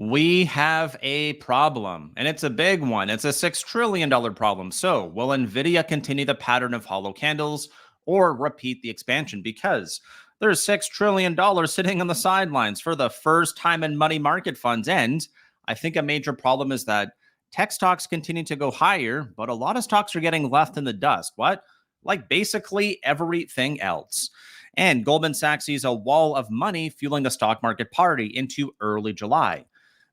We have a problem, and it's a big one. It's a $6 trillion problem. So, will NVIDIA continue the pattern of hollow candles or repeat the expansion? Because there's $6 trillion sitting on the sidelines for the first time in money market funds. And I think a major problem is that tech stocks continue to go higher, but a lot of stocks are getting left in the dust. What? Like basically everything else. And Goldman Sachs sees a wall of money fueling the stock market party into early July.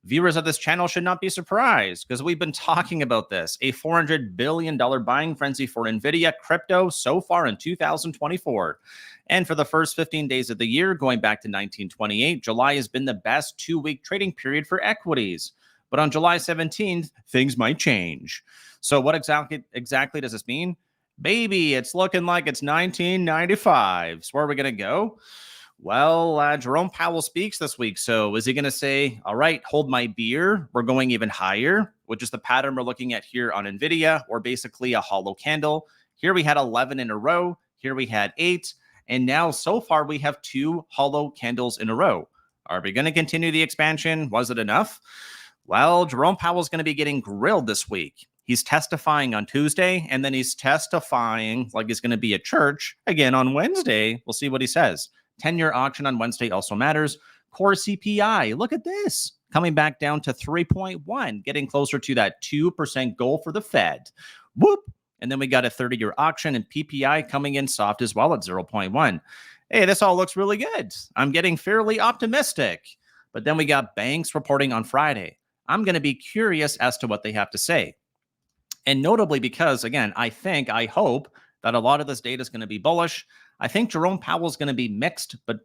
Viewers of this channel should not be surprised because we've been talking about this. A $400 billion buying frenzy for NVIDIA crypto so far in 2024. And for the first 15 days of the year, going back to 1928, July has been the best 2-week trading period for equities. But on July 17th, things might change. So what exactly does this mean? Baby, it's looking like it's 1995. So where are we going to go? Well, Jerome Powell speaks this week. So is he going to say, all right, hold my beer, we're going even higher, which is the pattern we're looking at here on NVIDIA, or basically a hollow candle? Here we had 11 in a row. Here we had 8. And now so far we have 2 hollow candles in a row. Are we going to continue the expansion? Was it enough? Well, Jerome Powell's going to be getting grilled this week. He's testifying on Tuesday, and then he's testifying like he's going to be at church again on Wednesday. We'll see what he says. 10-year auction on Wednesday also matters. Core CPI, look at this. Coming back down to 3.1, getting closer to that 2% goal for the Fed. Whoop. And then we got a 30-year auction and PPI coming in soft as well at 0.1. Hey, this all looks really good. I'm getting fairly optimistic. But then we got banks reporting on Friday. I'm going to be curious as to what they have to say. And notably because, again, I hope that a lot of this data is going to be bullish. I think Jerome Powell is going to be mixed, but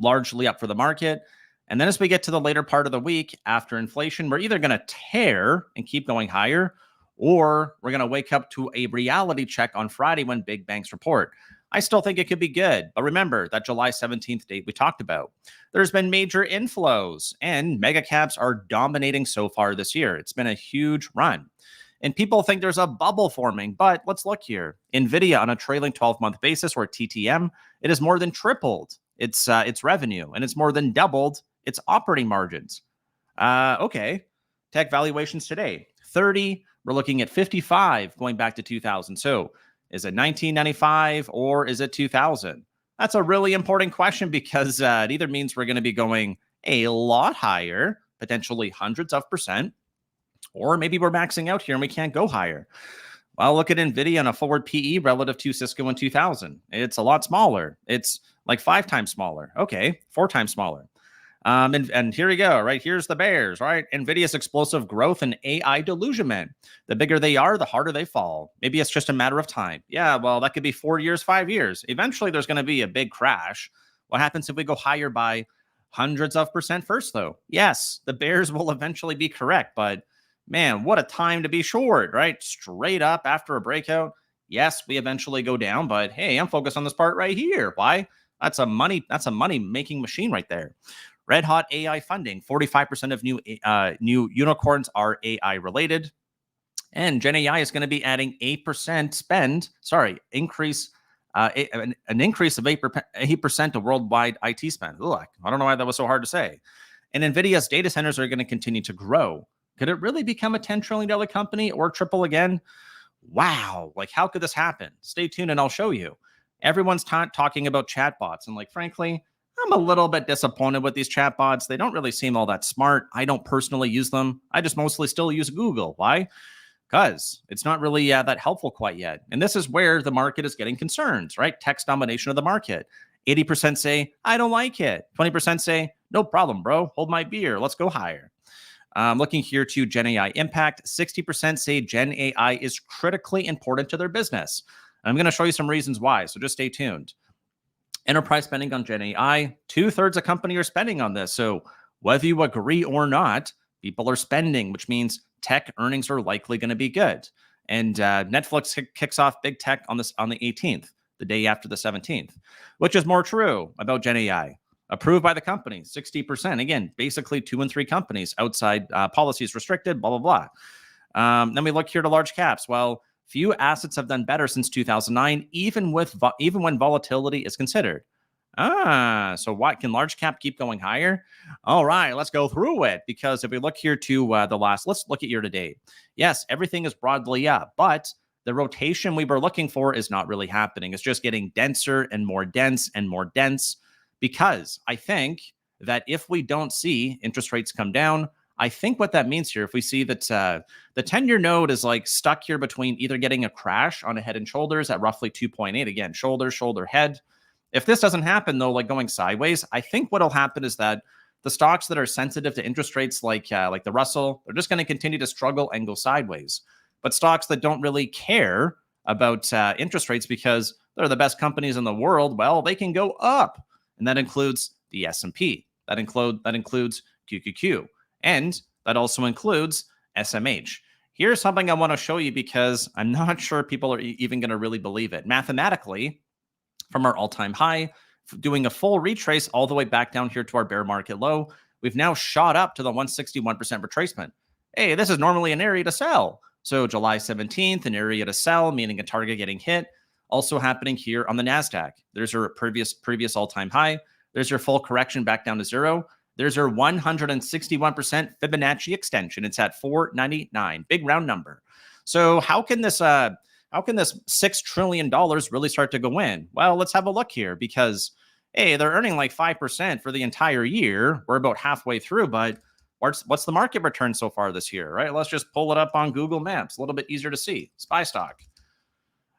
largely up for the market. And then as we get to the later part of the week after inflation, we're either going to tear and keep going higher, or we're going to wake up to a reality check on Friday when big banks report. I still think it could be good. But remember that July 17th date we talked about. There's been major inflows, and mega caps are dominating so far this year. It's been a huge run. And people think there's a bubble forming, but let's look here. NVIDIA on a trailing 12-month basis, or TTM, it has more than tripled its revenue, and it's more than doubled its operating margins. Okay. Tech valuations today, 30. We're looking at 55 going back to 2000. So is it 1995 or is it 2000? That's a really important question because it either means we're going to be going a lot higher, potentially hundreds of percent, or maybe we're maxing out here and we can't go higher. Well, look at NVIDIA on a forward PE relative to Cisco in 2000. It's a lot smaller. It's like 5 times smaller. Okay, 4 times smaller. And here we go, right? Here's the bears, right? NVIDIA's explosive growth and AI delusionment. The bigger they are, the harder they fall. Maybe it's just a matter of time. Yeah, well, that could be 4 years, 5 years. Eventually, there's going to be a big crash. What happens if we go higher by hundreds of percent first, though? Yes, the bears will eventually be correct, but man, what a time to be short, right? Straight up after a breakout. Yes, we eventually go down, but hey, I'm focused on this part right here. Why? That's a money making machine right there. Red hot AI funding. 45% of new unicorns are AI related. And Gen AI is going to be adding 8% increase an increase of 8% to worldwide IT spend. Ugh, I don't know why that was so hard to say. And NVIDIA's data centers are going to continue to grow. Could it really become a $10 trillion company or triple again? Wow. Like, how could this happen? Stay tuned and I'll show you. Everyone's talking about chatbots. And like, frankly, I'm a little bit disappointed with these chatbots. They don't really seem all that smart. I don't personally use them. I just mostly still use Google. Why? Because it's not really that helpful quite yet. And this is where the market is getting concerns, right? Text domination of the market. 80% say, I don't like it. 20% say, no problem, bro. Hold my beer. Let's go higher. Looking here to Gen AI impact, 60% say Gen AI is critically important to their business. And I'm going to show you some reasons why, so just stay tuned. Enterprise spending on Gen AI, 2/3 of company are spending on this. So whether you agree or not, people are spending, which means tech earnings are likely going to be good. And Netflix kicks off big tech on the 18th, the day after the 17th, which is more true about Gen AI. Approved by the company, 60%. Again, basically 2 and 3 companies outside policies restricted, blah, blah, blah. Then we look here to large caps. Well, few assets have done better since 2009, even when volatility is considered. So what can large cap keep going higher? All right, let's go through it because if we look here to let's look at year to date. Yes, everything is broadly up, but the rotation we were looking for is not really happening. It's just getting denser and more dense and more dense because I think that if we don't see interest rates come down, I think what that means here, if we see that the 10-year node is like stuck here between either getting a crash on a head and shoulders at roughly 2.8, again, shoulder, shoulder, head. If this doesn't happen, though, like going sideways, I think what'll happen is that the stocks that are sensitive to interest rates, like the Russell, they're just going to continue to struggle and go sideways. But stocks that don't really care about interest rates because they're the best companies in the world, well, they can go up, and that includes the S&P. That includes QQQ, and that also includes SMH. Here's something I want to show you because I'm not sure people are even going to really believe it. Mathematically, from our all-time high, doing a full retrace all the way back down here to our bear market low, we've now shot up to the 161% retracement. Hey, this is normally an area to sell. So July 17th, an area to sell, meaning a target getting hit. Also happening here on the NASDAQ. There's your previous all-time high. There's your full correction back down to zero. There's your 161% Fibonacci extension. It's at 499, big round number. So how can this $6 trillion really start to go in? Well, let's have a look here because, hey, they're earning like 5% for the entire year. We're about halfway through, but what's the market return so far this year, right? Let's just pull it up on Google Maps. A little bit easier to see. SPY stock.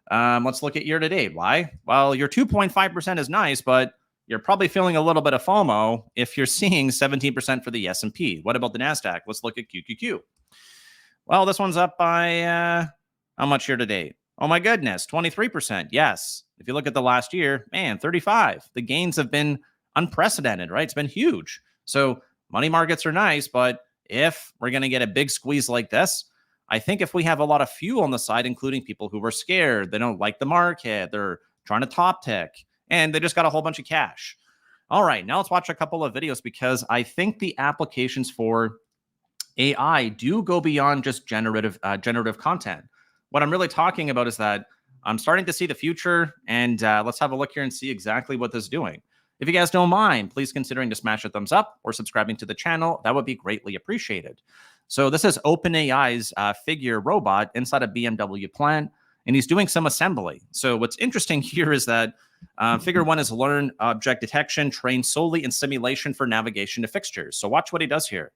Let's look at year to date. Why? Well, your 2.5% is nice, but you're probably feeling a little bit of FOMO if you're seeing 17% for the S&P. What about the NASDAQ? Let's look at QQQ. Well, this one's up by how much year to date? Oh my goodness, 23%. Yes. If you look at the last year, man, 35. The gains have been unprecedented, right? It's been huge. So money markets are nice, but if we're going to get a big squeeze like this, I think if we have a lot of fuel on the side, including people who are scared, they don't like the market, they're trying to top tick, and they just got a whole bunch of cash. All right, now let's watch a couple of videos because I think the applications for AI do go beyond just generative content. What I'm really talking about is that I'm starting to see the future, and let's have a look here and see exactly what this is doing. If you guys don't mind, please considering to smash a thumbs up or subscribing to the channel. That would be greatly appreciated. So this is OpenAI's Figure robot inside a BMW plant, and he's doing some assembly. So what's interesting here is that Figure 1 is learn object detection trained solely in simulation for navigation to fixtures. So watch what he does here.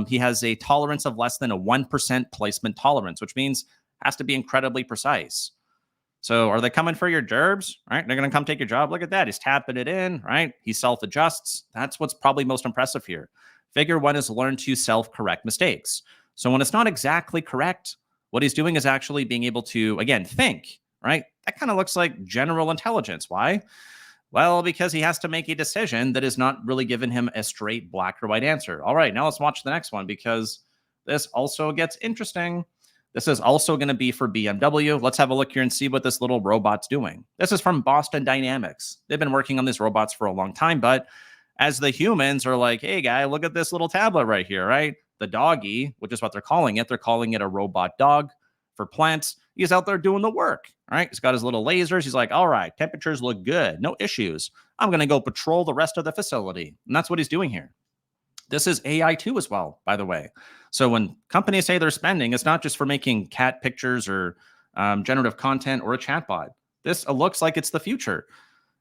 He has a tolerance of less than a 1% placement tolerance, which means has to be incredibly precise. So are they coming for your gerbs, right? They're going to come take your job. Look at that. He's tapping it in, right? He self-adjusts. That's what's probably most impressive here. Figure 1 is learned to self-correct mistakes. So when it's not exactly correct, what he's doing is actually being able to, again, think, right? That kind of looks like general intelligence. Why? Well, because he has to make a decision that is not really giving him a straight black or white answer. All right, now let's watch the next one because this also gets interesting. This is also going to be for BMW. Let's have a look here and see what this little robot's doing. This is from Boston Dynamics. They've been working on these robots for a long time, but as the humans are like, hey, guy, look at this little tablet right here, right? The doggy, which is what they're calling it a robot dog for plants. He's out there doing the work, right? He's got his little lasers. He's like, all right, temperatures look good. No issues. I'm going to go patrol the rest of the facility. And that's what he's doing here. This is AI too as well, by the way. So when companies say they're spending, it's not just for making cat pictures or generative content or a chatbot. This looks like it's the future.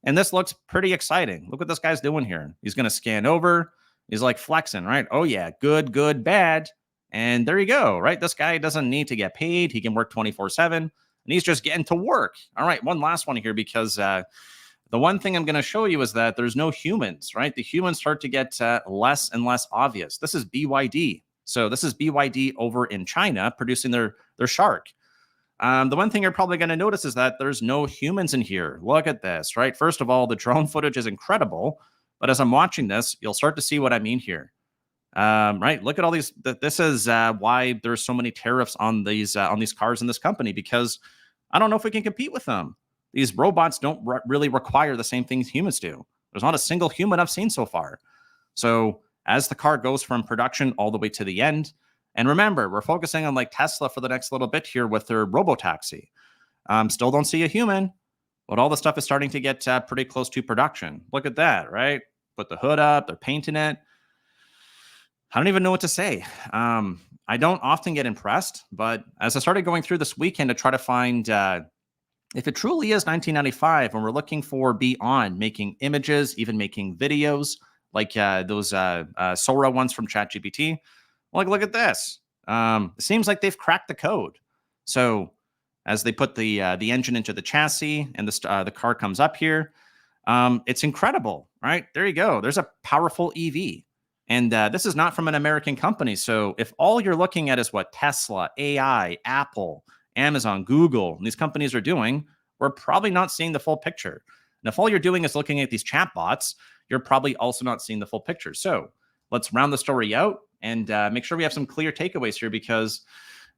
And this looks pretty exciting. Look what this guy's doing here. He's going to scan over. He's like flexing, right? Oh, yeah, good, good, bad. And there you go, right? This guy doesn't need to get paid. He can work 24/7, and he's just getting to work. All right, one last one here because the one thing I'm going to show you is that there's no humans, right? The humans start to get less and less obvious. This is BYD. So this is BYD over in China producing their shark. The one thing you're probably going to notice is that there's no humans in here. Look at this, right? First of all, the drone footage is incredible. But as I'm watching this, you'll start to see what I mean here. Right? Look at all these. This is why there's so many tariffs on these cars in this company, because I don't know if we can compete with them. These robots don't really require the same things humans do. There's not a single human I've seen so far. So as the car goes from production all the way to the end, and remember, we're focusing on like Tesla for the next little bit here with their robotaxi. Still don't see a human. But all the stuff is starting to get pretty close to production. Look at that, right? Put the hood up, they're painting it. I don't even know what to say. I don't often get impressed, but as I started going through this weekend to try to find if it truly is 1995 and we're looking for beyond making images, even making videos like those Sora ones from ChatGPT, like, look at this. It seems like they've cracked the code. So as they put the engine into the chassis and the car comes up here, it's incredible, right? There you go. There's a powerful EV. And this is not from an American company. So if all you're looking at is what Tesla, AI, Apple, Amazon, Google, and these companies are doing, we're probably not seeing the full picture. And if all you're doing is looking at these chatbots, you're probably also not seeing the full picture. So let's round the story out and make sure we have some clear takeaways here, because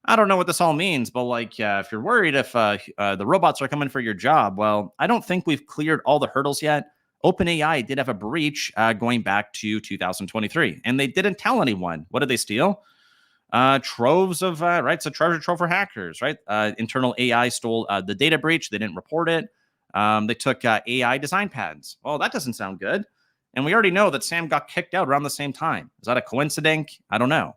I don't know what this all means, but like, if you're worried if the robots are coming for your job, well, I don't think we've cleared all the hurdles yet. OpenAI did have a breach going back to 2023, and they didn't tell anyone. What did they steal? Troves of, right? It's a treasure trove for hackers, right? Internal AI stole the data breach. They didn't report it. They took AI design patents. Well, that doesn't sound good. And we already know that Sam got kicked out around the same time. Is that a coincidence? I don't know.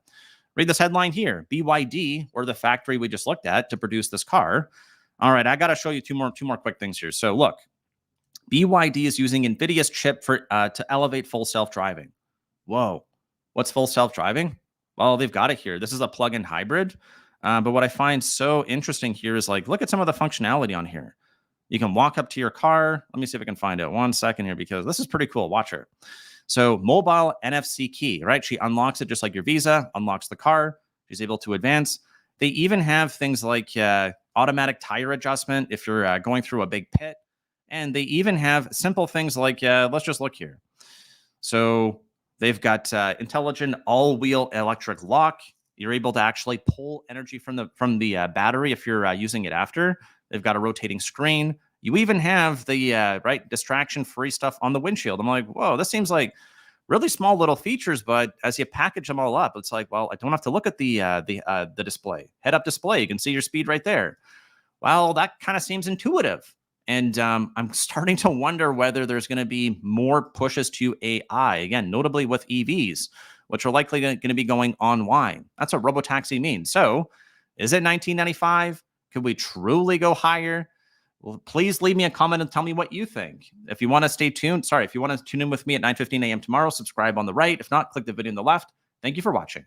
Read this headline here. BYD, or the factory we just looked at to produce this car. All right, I got to show you two more quick things here. So look, BYD is using NVIDIA's chip for to elevate full self-driving. Whoa, what's full self-driving? Well, they've got it here. This is a plug-in hybrid. But what I find so interesting here is, like, look at some of the functionality on here. You can walk up to your car. Let me see if I can find it. 1 second here, because this is pretty cool. Watch her. So mobile NFC key, right? She unlocks it just like your Visa, unlocks the car. She's able to advance. They even have things like automatic tire adjustment if you're going through a big pit. And they even have simple things like, let's just look here. So they've got intelligent all-wheel electric lock. You're able to actually pull energy from the battery if you're using it after. They've got a rotating screen. You even have the right distraction-free stuff on the windshield. I'm like, whoa, this seems like really small little features, but as you package them all up, it's like, well, I don't have to look at the display. Head-up display, you can see your speed right there. Well, that kind of seems intuitive. And I'm starting to wonder whether there's going to be more pushes to AI, again, notably with EVs, which are likely going to be going online. That's what robotaxi means. So is it 1995? Could we truly go higher? Well, please leave me a comment and tell me what you think. If you want to stay tuned, if you want to tune in with me at 9:15 a.m. tomorrow, subscribe on the right. If not, click the video on the left. Thank you for watching.